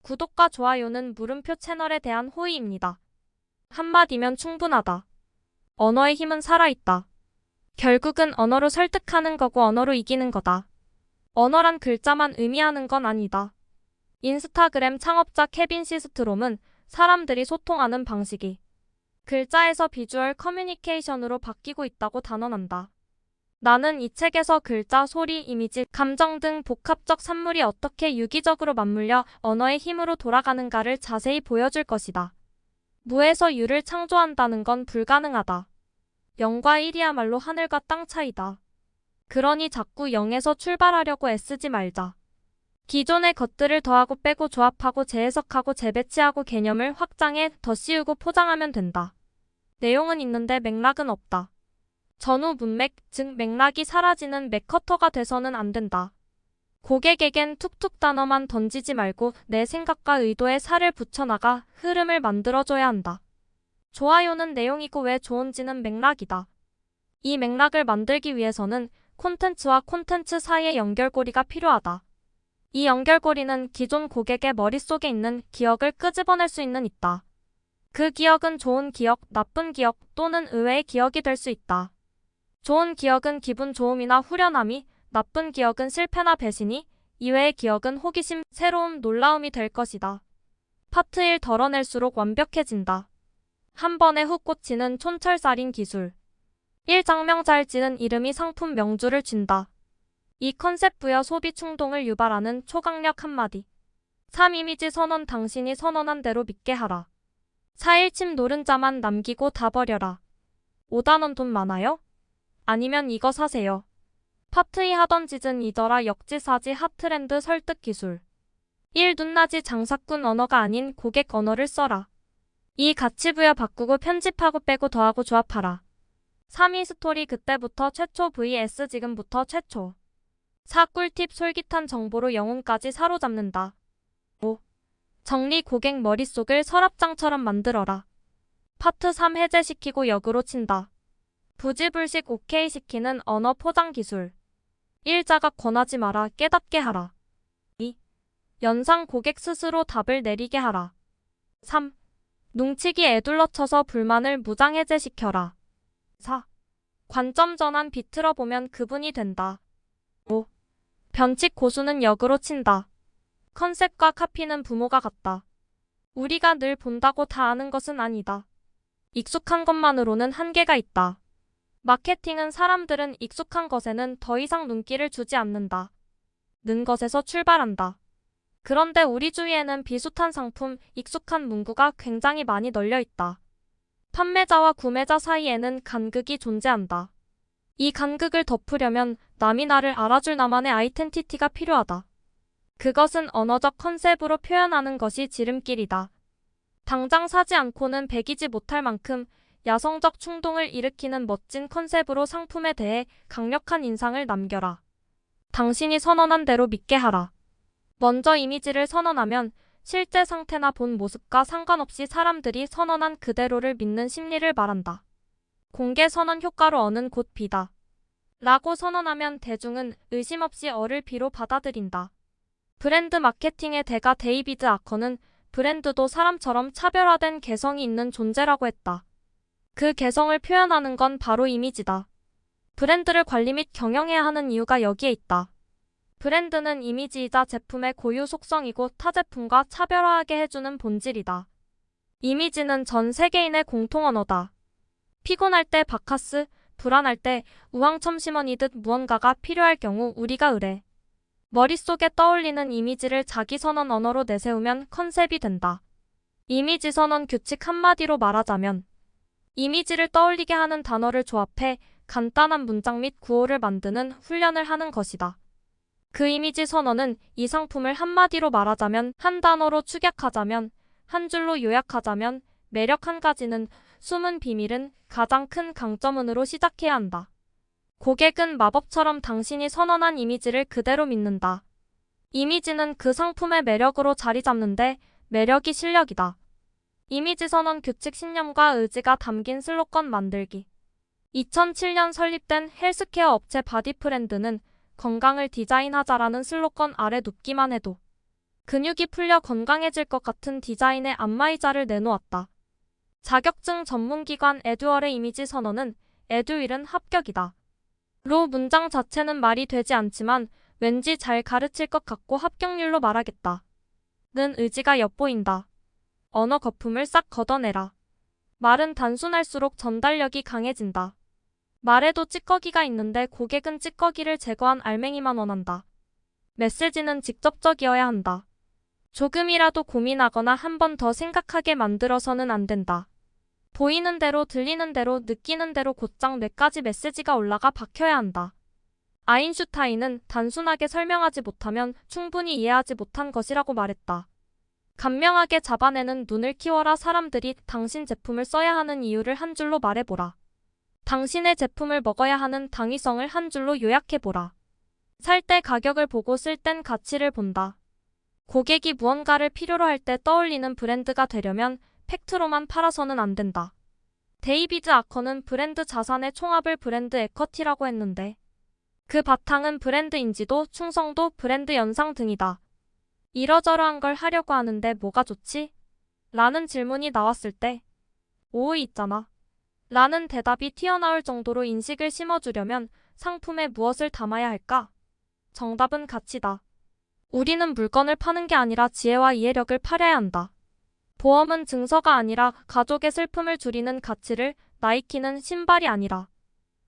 구독과 좋아요는 물음표 채널에 대한 호의입니다. 한마디면 충분하다. 언어의 힘은 살아있다. 결국은 언어로 설득하는 거고 언어로 이기는 거다. 언어란 글자만 의미하는 건 아니다. 인스타그램 창업자 케빈 시스트롬은 사람들이 소통하는 방식이 글자에서 비주얼 커뮤니케이션으로 바뀌고 있다고 단언한다. 나는 이 책에서 글자, 소리, 이미지, 감정 등 복합적 산물이 어떻게 유기적으로 맞물려 언어의 힘으로 돌아가는가를 자세히 보여줄 것이다. 무에서 유를 창조한다는 건 불가능하다. 0과 1이야말로 하늘과 땅 차이다. 그러니 자꾸 0에서 출발하려고 애쓰지 말자. 기존의 것들을 더하고 빼고 조합하고 재해석하고 재배치하고 개념을 확장해 더 씌우고 포장하면 된다. 내용은 있는데 맥락은 없다. 전후 문맥, 즉 맥락이 사라지는 맥커터가 돼서는 안 된다. 고객에겐 툭툭 단어만 던지지 말고 내 생각과 의도에 살을 붙여나가 흐름을 만들어줘야 한다. 좋아요는 내용이고 왜 좋은지는 맥락이다. 이 맥락을 만들기 위해서는 콘텐츠와 콘텐츠 사이의 연결고리가 필요하다. 이 연결고리는 기존 고객의 머릿속에 있는 기억을 끄집어낼 수 있다. 그 기억은 좋은 기억, 나쁜 기억 또는 의외의 기억이 될 수 있다. 좋은 기억은 기분 좋음이나 후련함이, 나쁜 기억은 실패나 배신이, 이외의 기억은 호기심, 새로움, 놀라움이 될 것이다. 파트 1 덜어낼수록 완벽해진다. 한 번에 훅 꽂히는 촌철살인 기술. 1 장명 잘 지는 이름이 상품 명주를 쥔다. 2 컨셉 부여 소비 충동을 유발하는 초강력 한마디. 3 이미지 선언 당신이 선언한 대로 믿게 하라. 4 일침 노른자만 남기고 다 버려라. 5단원 돈 많아요? 아니면 이거 사세요. 파트 2 하던 짓은 이더라 역지사지 핫트렌드 설득 기술. 1 눈낮이 장사꾼 언어가 아닌 고객 언어를 써라. 2 가치부여 바꾸고 편집하고 빼고 더하고 조합하라. 3 스토리 그때부터 최초 vs 지금부터 최초. 4 꿀팁 솔깃한 정보로 영혼까지 사로잡는다. 5 정리 고객 머릿속을 서랍장처럼 만들어라. 파트 3 해제시키고 역으로 친다. 부지불식 오케이 시키는 언어 포장 기술. 1 자각 권하지 마라 깨닫게 하라. 2 연상 고객 스스로 답을 내리게 하라. 3 뭉치기 애둘러 쳐서 불만을 무장해제시켜라. 4 관점 전환 비틀어 보면 그분이 된다. 5 변칙 고수는 역으로 친다. 컨셉과 카피는 부모가 같다. 우리가 늘 본다고 다 아는 것은 아니다. 익숙한 것만으로는 한계가 있다. 마케팅은 사람들은 익숙한 것에는 더 이상 눈길을 주지 않는다. 는 것에서 출발한다. 그런데 우리 주위에는 비슷한 상품, 익숙한 문구가 굉장히 많이 널려 있다. 판매자와 구매자 사이에는 간극이 존재한다. 이 간극을 덮으려면 남이 나를 알아줄 나만의 아이덴티티가 필요하다. 그것은 언어적 컨셉으로 표현하는 것이 지름길이다. 당장 사지 않고는 배기지 못할 만큼 야성적 충동을 일으키는 멋진 컨셉으로 상품에 대해 강력한 인상을 남겨라. 당신이 선언한 대로 믿게 하라. 먼저 이미지를 선언하면 실제 상태나 본 모습과 상관없이 사람들이 선언한 그대로를 믿는 심리를 말한다. 공개 선언 효과로 어는 곧 비다. 라고 선언하면 대중은 의심 없이 어를 비로 받아들인다. 브랜드 마케팅의 대가 데이비드 아커는 브랜드도 사람처럼 차별화된 개성이 있는 존재라고 했다. 그 개성을 표현하는 건 바로 이미지다. 브랜드를 관리 및 경영해야 하는 이유가 여기에 있다. 브랜드는 이미지이자 제품의 고유 속성이고 타 제품과 차별화하게 해주는 본질이다. 이미지는 전 세계인의 공통 언어다. 피곤할 때 바카스, 불안할 때 우황첨심원이듯 무언가가 필요할 경우 우리가 의뢰. 머릿속에 떠올리는 이미지를 자기 선언 언어로 내세우면 컨셉이 된다. 이미지 선언 규칙 한마디로 말하자면 이미지를 떠올리게 하는 단어를 조합해 간단한 문장 및 구호를 만드는 훈련을 하는 것이다. 그 이미지 선언은 이 상품을 한마디로 말하자면, 한 단어로 축약하자면, 한 줄로 요약하자면, 매력 한 가지는, 숨은 비밀은, 가장 큰 강점은으로 시작해야 한다. 고객은 마법처럼 당신이 선언한 이미지를 그대로 믿는다. 이미지는 그 상품의 매력으로 자리 잡는데 매력이 실력이다. 이미지 선언 규칙 신념과 의지가 담긴 슬로건 만들기. 2007년 설립된 헬스케어 업체 바디프렌드는 건강을 디자인하자라는 슬로건 아래 눕기만 해도 근육이 풀려 건강해질 것 같은 디자인의 안마의자를 내놓았다. 자격증 전문기관 에듀얼의 이미지 선언은 에듀윌은 합격이다. 로 문장 자체는 말이 되지 않지만 왠지 잘 가르칠 것 같고 합격률로 말하겠다. 는 의지가 엿보인다. 언어 거품을 싹 걷어내라. 말은 단순할수록 전달력이 강해진다. 말에도 찌꺼기가 있는데 고객은 찌꺼기를 제거한 알맹이만 원한다. 메시지는 직접적이어야 한다. 조금이라도 고민하거나 한 번 더 생각하게 만들어서는 안 된다. 보이는 대로, 들리는 대로, 느끼는 대로 곧장 뇌까지 메시지가 올라가 박혀야 한다. 아인슈타인은 단순하게 설명하지 못하면 충분히 이해하지 못한 것이라고 말했다. 간명하게 잡아내는 눈을 키워라. 사람들이 당신 제품을 써야 하는 이유를 한 줄로 말해보라. 당신의 제품을 먹어야 하는 당위성을 한 줄로 요약해보라. 살 때 가격을 보고 쓸 땐 가치를 본다. 고객이 무언가를 필요로 할 때 떠올리는 브랜드가 되려면 팩트로만 팔아서는 안 된다. 데이비드 아커는 브랜드 자산의 총합을 브랜드 에쿼티라고 했는데 그 바탕은 브랜드 인지도, 충성도, 브랜드 연상 등이다. 이러저러한 걸 하려고 하는데 뭐가 좋지? 라는 질문이 나왔을 때 오의 있잖아. 라는 대답이 튀어나올 정도로 인식을 심어주려면 상품에 무엇을 담아야 할까? 정답은 가치다. 우리는 물건을 파는 게 아니라 지혜와 이해력을 팔아야 한다. 보험은 증서가 아니라 가족의 슬픔을 줄이는 가치를, 나이키는 신발이 아니라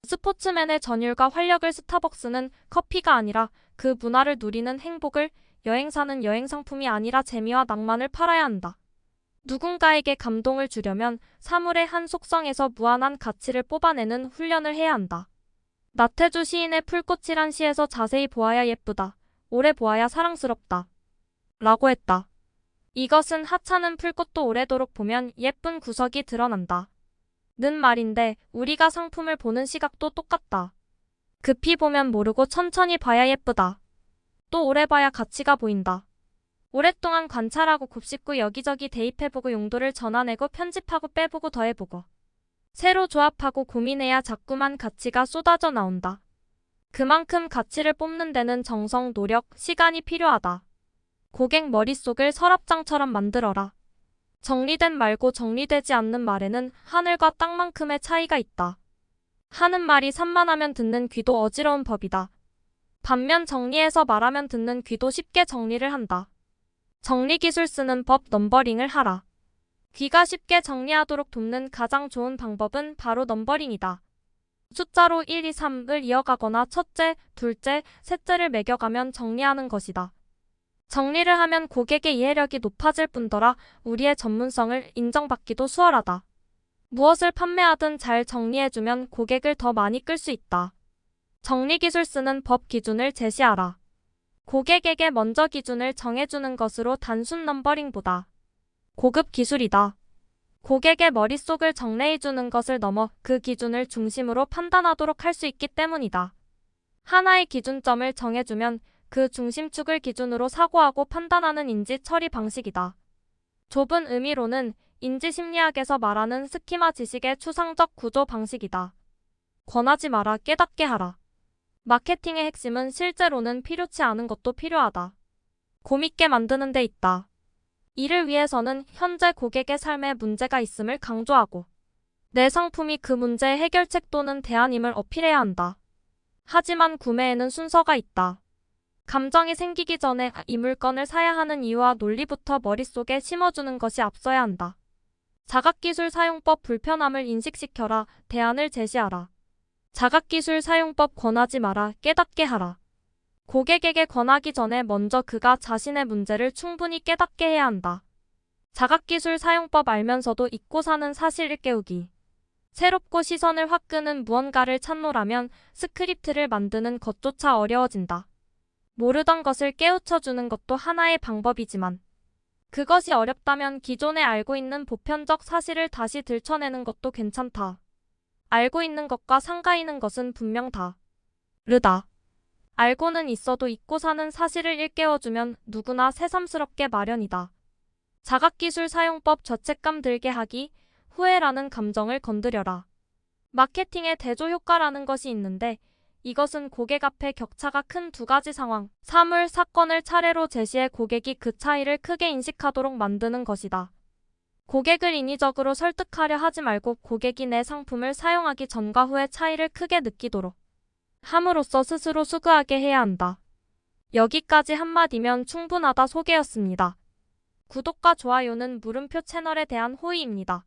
스포츠맨의 전율과 활력을, 스타벅스는 커피가 아니라 그 문화를 누리는 행복을, 여행사는 여행상품이 아니라 재미와 낭만을 팔아야 한다. 누군가에게 감동을 주려면 사물의 한 속성에서 무한한 가치를 뽑아내는 훈련을 해야 한다. 나태주 시인의 풀꽃이란 시에서 자세히 보아야 예쁘다. 오래 보아야 사랑스럽다. 라고 했다. 이것은 하찮은 풀꽃도 오래도록 보면 예쁜 구석이 드러난다. 는 말인데 우리가 상품을 보는 시각도 똑같다. 급히 보면 모르고 천천히 봐야 예쁘다. 또 오래 봐야 가치가 보인다. 오랫동안 관찰하고 곱씹고 여기저기 대입해보고 용도를 전환해고 편집하고 빼보고 더해보고 새로 조합하고 고민해야 자꾸만 가치가 쏟아져 나온다. 그만큼 가치를 뽑는 데는 정성, 노력, 시간이 필요하다. 고객 머릿속을 서랍장처럼 만들어라. 정리된 말고 정리되지 않는 말에는 하늘과 땅만큼의 차이가 있다. 하는 말이 산만하면 듣는 귀도 어지러운 법이다. 반면 정리해서 말하면 듣는 귀도 쉽게 정리를 한다. 정리기술 쓰는 법 넘버링을 하라. 귀가 쉽게 정리하도록 돕는 가장 좋은 방법은 바로 넘버링이다. 숫자로 1, 2, 3을 이어가거나 첫째, 둘째, 셋째를 매겨가면 정리하는 것이다. 정리를 하면 고객의 이해력이 높아질 뿐더러 우리의 전문성을 인정받기도 수월하다. 무엇을 판매하든 잘 정리해주면 고객을 더 많이 끌 수 있다. 정리기술 쓰는 법 기준을 제시하라. 고객에게 먼저 기준을 정해주는 것으로 단순 넘버링보다 고급 기술이다. 고객의 머릿속을 정리해주는 것을 넘어 그 기준을 중심으로 판단하도록 할 수 있기 때문이다. 하나의 기준점을 정해주면 그 중심축을 기준으로 사고하고 판단하는 인지 처리 방식이다. 좁은 의미로는 인지심리학에서 말하는 스키마 지식의 추상적 구조 방식이다. 권하지 마라, 깨닫게 하라. 마케팅의 핵심은 실제로는 필요치 않은 것도 필요하다. 고밉게 만드는 데 있다. 이를 위해서는 현재 고객의 삶에 문제가 있음을 강조하고 내 상품이 그 문제의 해결책 또는 대안임을 어필해야 한다. 하지만 구매에는 순서가 있다. 감정이 생기기 전에 이 물건을 사야 하는 이유와 논리부터 머릿속에 심어주는 것이 앞서야 한다. 자각기술 사용법 불편함을 인식시켜라. 대안을 제시하라. 자각기술 사용법 권하지 마라. 깨닫게 하라. 고객에게 권하기 전에 먼저 그가 자신의 문제를 충분히 깨닫게 해야 한다. 자각기술 사용법 알면서도 잊고 사는 사실 일깨우기. 새롭고 시선을 확 끄는 무언가를 찾노라면 스크립트를 만드는 것조차 어려워진다. 모르던 것을 깨우쳐주는 것도 하나의 방법이지만 그것이 어렵다면 기존에 알고 있는 보편적 사실을 다시 들춰내는 것도 괜찮다. 알고 있는 것과 상가있는 것은 분명 다르다. 알고는 있어도 잊고 사는 사실을 일깨워주면 누구나 새삼스럽게 마련이다. 자각기술 사용법 죄책감 들게 하기, 후회라는 감정을 건드려라. 마케팅의 대조 효과라는 것이 있는데 이것은 고객 앞에 격차가 큰 두 가지 상황, 사물, 사건을 차례로 제시해 고객이 그 차이를 크게 인식하도록 만드는 것이다. 고객을 인위적으로 설득하려 하지 말고 고객이 내 상품을 사용하기 전과 후의 차이를 크게 느끼도록 함으로써 스스로 수긍하게 해야 한다. 여기까지 한마디면 충분하다 소개였습니다. 구독과 좋아요는 물음표 채널에 대한 호의입니다.